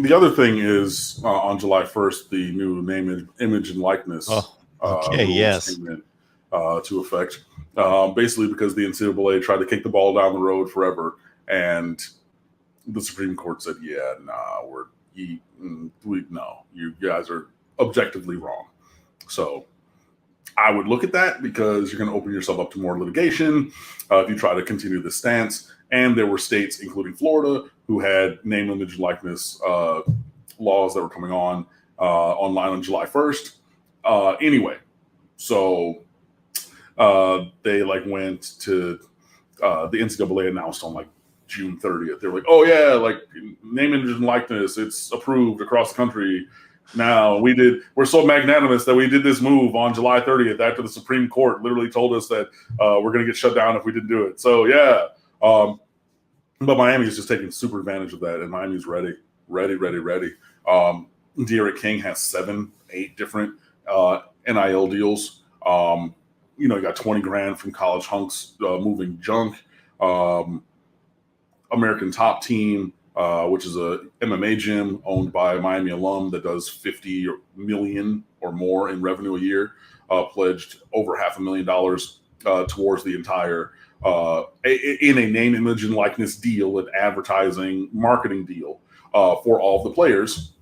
The other thing is on July 1st, the new name, image, and likeness rules came in to effect. Basically, because the NCAA tried to kick the ball down the road forever, and the Supreme Court said, "Yeah, nah, you guys are objectively wrong." So I would look at that because you're going to open yourself up to more litigation if you try to continue this stance. And there were states, including Florida, who had name, image, and likeness laws that were coming on online on July 1st. Anyway, so they went to the NCAA announced on June 30th. They were like, "Oh yeah, name, image, and likeness, it's approved across the country." Now we're so magnanimous that we did this move on July 30th after the Supreme Court literally told us that we're going to get shut down if we didn't do it. So yeah, but Miami is just taking super advantage of that, and Miami's ready. De'Aaron King has 7-8 different NIL deals. You got $20,000 from college hunks moving junk. American Top Team, which is a MMA gym owned by a Miami alum that does $50 million or more in revenue a year, pledged over $500,000 towards the entire in a name, image, and likeness deal, an advertising marketing deal for all of the players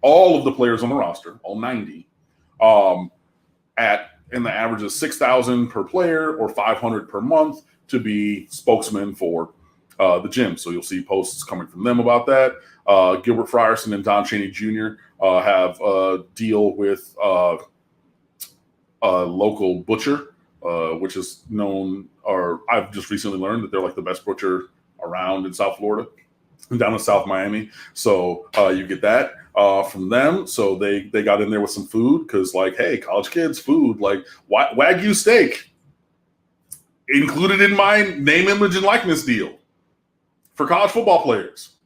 on the roster, all 90, and the average is $6,000 per player or $500 per month to be spokesman for the gym. So you'll see posts coming from them about that. Gilbert Frierson and Don Chaney Jr. Have a deal with a local butcher, which is known, or I've just recently learned that they're the best butcher around in South Florida, down in South Miami. So you get that from them. So they got in there with some food because hey, college kids, food, Wagyu steak included in my name, image, and likeness deal for college football players.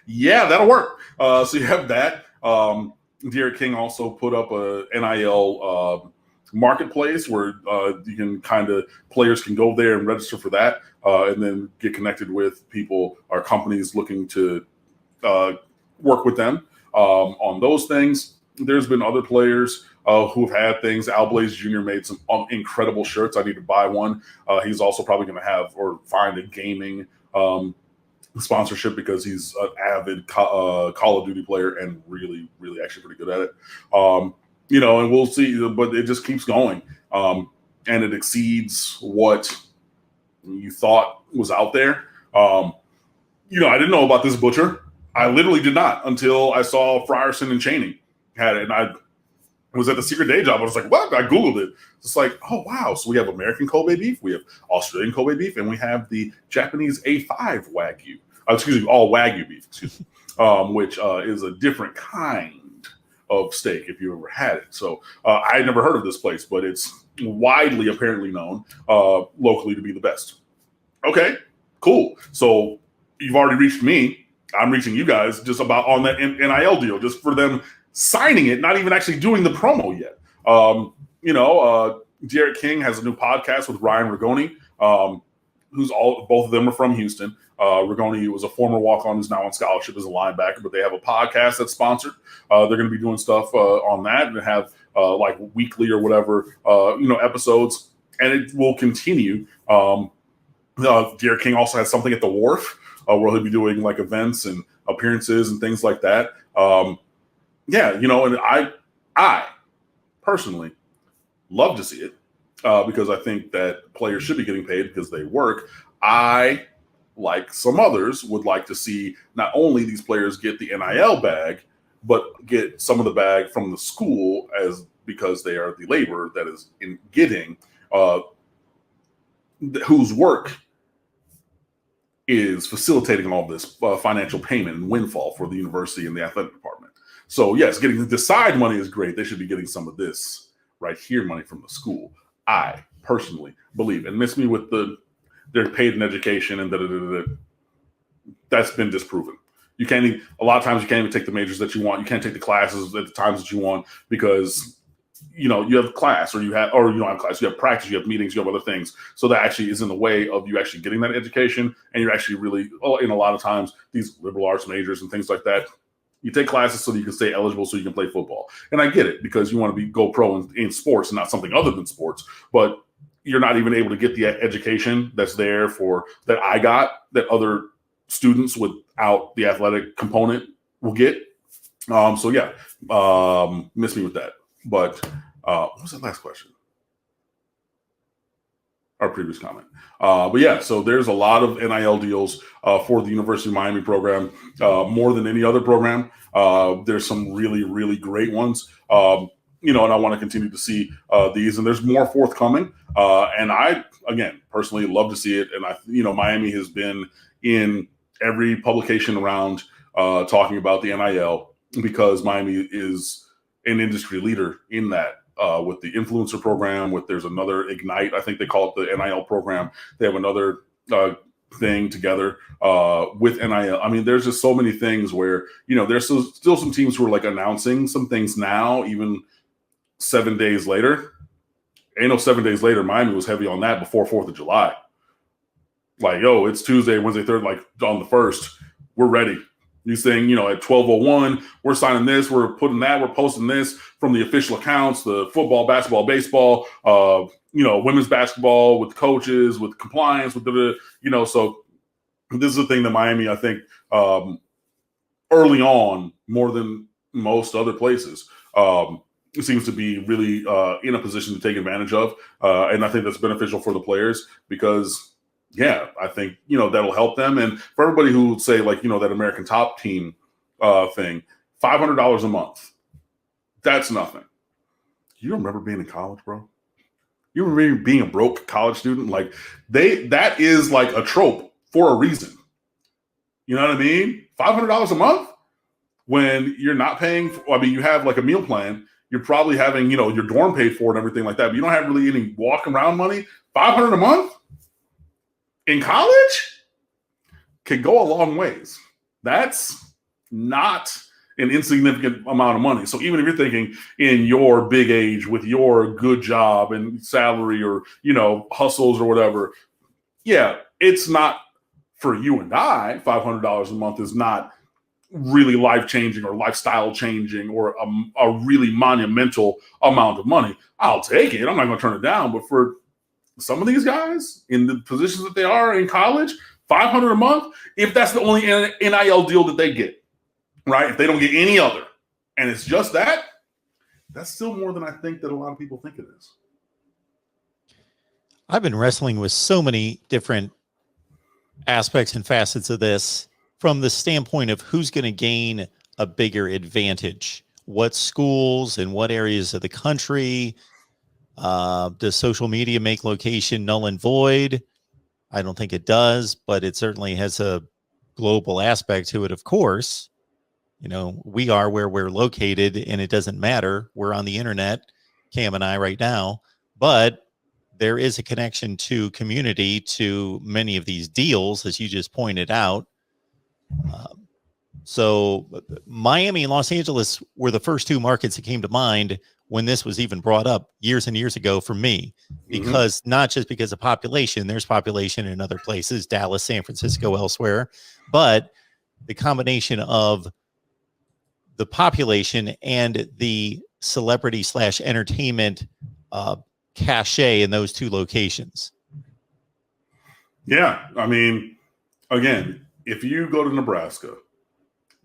Yeah, that'll work. So you have that. De'Aaron King also put up a NIL marketplace where you can players can go there and register for that and then get connected with people or companies looking to work with them on those things. There's been other players who've had things. Al Blaze Jr. made some incredible shirts. I need to buy one. He's also probably going to have or find a gaming sponsorship because he's an avid Call of Duty player and really, really actually pretty good at it. And we'll see, but it just keeps going. And it exceeds what you thought was out there. I didn't know about this butcher. I literally did not until I saw Frierson and Chaney had it. And I was at the secret day job. I was like, what? I Googled it. It's oh, wow. So we have American Kobe beef. We have Australian Kobe beef. And we have the Japanese A5 Wagyu. All Wagyu beef, which is a different kind of steak if you ever had it. So I had never heard of this place, but it's widely apparently known locally to be the best. Okay, cool. So you've already reached me. I'm reaching you guys just about on that NIL deal, just for them signing it, not even actually doing the promo yet. De'Aaron King has a new podcast with Ryan Rigoni, both of them are from Houston. Rigoni was a former walk-on who's now on scholarship as a linebacker, but they have a podcast that's sponsored. They're going to be doing stuff on that and have weekly or whatever, episodes, and it will continue. De'Aaron King also has something at the Wharf where he'll be doing events and appearances and things like that. And I personally love to see it because I think that players should be getting paid because they work. I, like some others, would like to see not only these players get the NIL bag, but get some of the bag from the school because they are the labor that is in getting whose work is facilitating all this financial payment and windfall for the university and the athletic department. So yes, getting the side money is great. They should be getting some of this right here money from the school. I personally believe, and miss me with they're paid in education and that's been disproven. You can't even, a lot of times you can't even take the majors that you want. You can't take the classes at the times that you want because you have class or you don't have class, you have practice, you have meetings, you have other things. So that actually is in the way of you actually getting that education. And you're actually really, in a lot of times, these liberal arts majors and things like that, You take classes so that you can stay eligible so you can play football. And I get it because you want to go pro in sports and not something other than sports. But you're not even able to get the education that's there that I got that other students without the athletic component will get. So yeah, miss me with that. But what was that last question? Our previous comment. But yeah, so there's a lot of NIL deals for the University of Miami program, more than any other program. There's some really, really great ones. And I want to continue to see these, and there's more forthcoming. And I, again, personally love to see it. And Miami has been in every publication around talking about the NIL because Miami is an industry leader in that. With the influencer program, there's another Ignite, I think they call it the NIL program. They have another thing together with NIL. I mean, there's just so many things where, there's still some teams who are like announcing some things now, even 7 days later. Ain't no 7 days later. Miami was heavy on that before 4th of July. Like, yo, it's Tuesday, Wednesday, 3rd, like on the 1st. We're ready. You saying, at 12:01, we're signing this, we're putting that, we're posting this from the official accounts, the football, basketball, baseball, women's basketball with coaches, with compliance, with so this is the thing that Miami, I think, early on, more than most other places, seems to be really in a position to take advantage of. And I think that's beneficial for the players because yeah, I think, that'll help them. And for everybody who would say like, that American Top Team thing, $500 a month, that's nothing. You remember being in college, bro? You remember being a broke college student? Like that is like a trope for a reason. You know what I mean? $500 a month when you're not paying. You have like a meal plan. You're probably having, your dorm paid for and everything like that. But you don't have really any walk around money. $500 a month? In college can go a long ways. That's not an insignificant amount of money. So even if you're thinking in your big age with your good job and salary or, hustles or whatever, yeah, it's not for you and I. $500 a month is not really life-changing or lifestyle-changing or a really monumental amount of money. I'll take it. I'm not going to turn it down. But for some of these guys in the positions that they are in college, $500 a month, if that's the only NIL deal that they get, right? If they don't get any other, and it's just that, that's still more than I think that a lot of people think it is. I've been wrestling with so many different aspects and facets of this from the standpoint of who's going to gain a bigger advantage, what schools and what areas of the country. Does social media make location null and void? I don't think it does, but it certainly has a global aspect to it, of course. We are where we're located, and it doesn't matter. We're on the internet, Cam and I right now, but there is a connection to community to many of these deals, as you just pointed out. So Miami and Los Angeles were the first two markets that came to mind when this was even brought up years and years ago for me, because not just because of population, there's population in other places, Dallas, San Francisco, elsewhere, but the combination of the population and the celebrity / entertainment cachet in those two locations. Yeah. Again, if you go to Nebraska,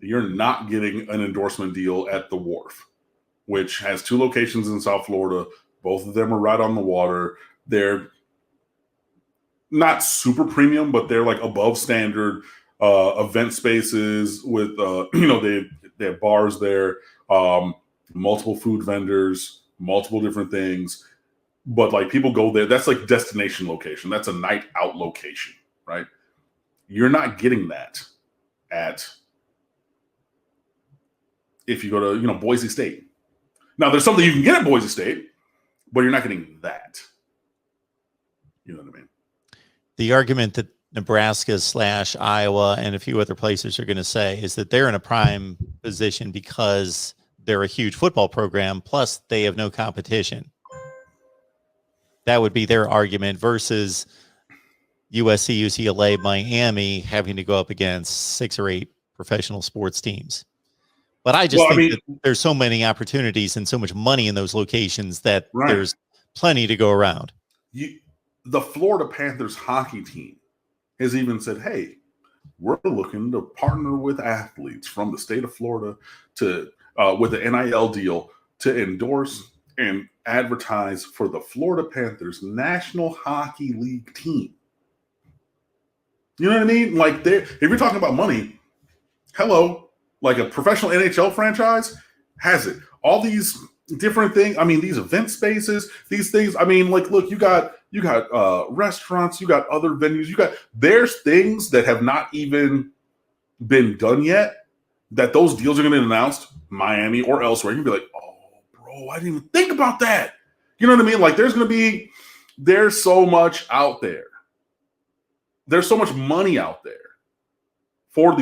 you're not getting an endorsement deal at the Wharf, which has 2 locations in South Florida. Both of them are right on the water. They're not super premium, but they're like above standard event spaces with, they have bars there, multiple food vendors, multiple different things. But like people go there, that's like destination location. That's a night out location, right? You're not getting that if you go to, Boise State. Now, there's something you can get at Boise State, but you're not getting that. You know what I mean? The argument that Nebraska / Iowa and a few other places are going to say is that they're in a prime position because they're a huge football program, plus they have no competition. That would be their argument versus USC, UCLA, Miami having to go up against 6 or 8 professional sports teams. But I just Well, I think mean, that there's so many opportunities and so much money in those locations that right. there's plenty to go around. The Florida Panthers hockey team has even said, hey, we're looking to partner with athletes from the state of Florida to with the NIL deal to endorse and advertise for the Florida Panthers National Hockey League team. You know what I mean? Like, if you're talking about money, hello, like a professional NHL franchise has it. All these different things. I mean, these event spaces, these things. I mean, like, look, you got restaurants, you got other venues, there's things that have not even been done yet that those deals are going to be announced, Miami or elsewhere. You'll be like, oh, bro, I didn't even think about that. You know what I mean? Like, there's so much out there. There's so much money out there for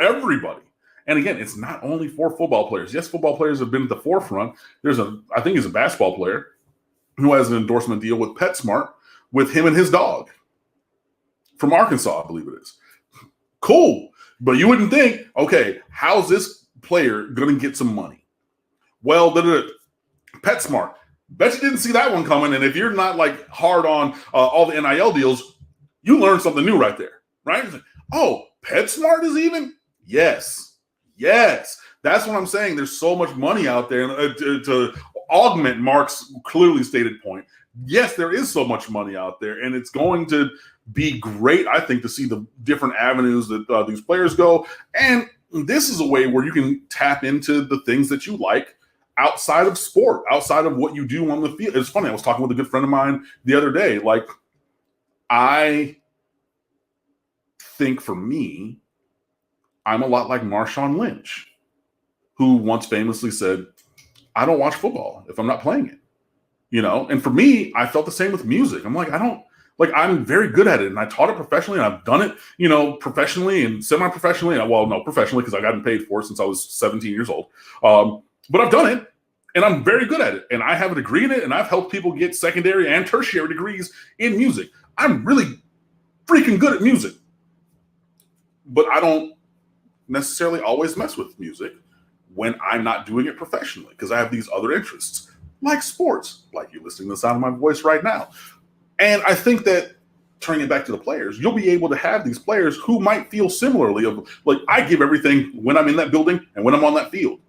everybody. And again, it's not only for football players. Yes, football players have been at the forefront. I think he's a basketball player who has an endorsement deal with PetSmart with him and his dog from Arkansas, I believe it is. Cool. But you wouldn't think, okay, how's this player going to get some money? Well, PetSmart. Bet you didn't see that one coming. And if you're not like hard on all the NIL deals, you learned something new right there, right? Oh, PetSmart is even? Yes. That's what I'm saying. There's so much money out there. And to augment Mark's clearly stated point, yes, there is so much money out there, and it's going to be great, I think, to see the different avenues that these players go. And this is a way where you can tap into the things that you like outside of sport, outside of what you do on the field. It's funny. I was talking with a good friend of mine the other day. Like, I think for me, I'm a lot like Marshawn Lynch, who once famously said, I don't watch football if I'm not playing it. You know, and for me, I felt the same with music. I'm like, I'm very good at it, and I taught it professionally, and I've done it, you know, professionally and semi-professionally. Well, no, professionally, because I got paid for it since I was 17 years old. But I've done it, and I'm very good at it, and I have a degree in it, and I've helped people get secondary and tertiary degrees in music. I'm really freaking good at music, but I don't necessarily always mess with music when I'm not doing it professionally, because I have these other interests, like sports, like you listening to the sound of my voice right now. And I think that, turning it back to the players, you'll be able to have these players who might feel similarly of, like, I give everything when I'm in that building and when I'm on that field,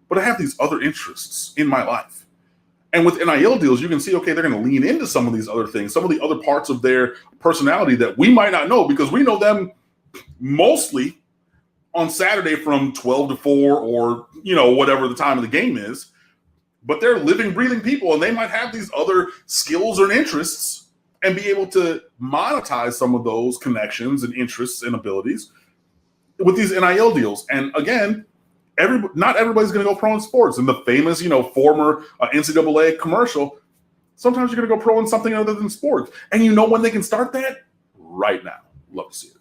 but I have these other interests in my life. And with NIL deals, you can see, okay, they're going to lean into some of these other things, some of the other parts of their personality that we might not know, because we know them mostly on Saturday from 12 to 4 or, you know, whatever the time of the game is. But they're living, breathing people, and they might have these other skills or interests and be able to monetize some of those connections and interests and abilities with these NIL deals. And again, not everybody's going to go pro in sports. And the famous, you know, former NCAA commercial, sometimes you're going to go pro in something other than sports. And you know when they can start that? Right now. Love to see it.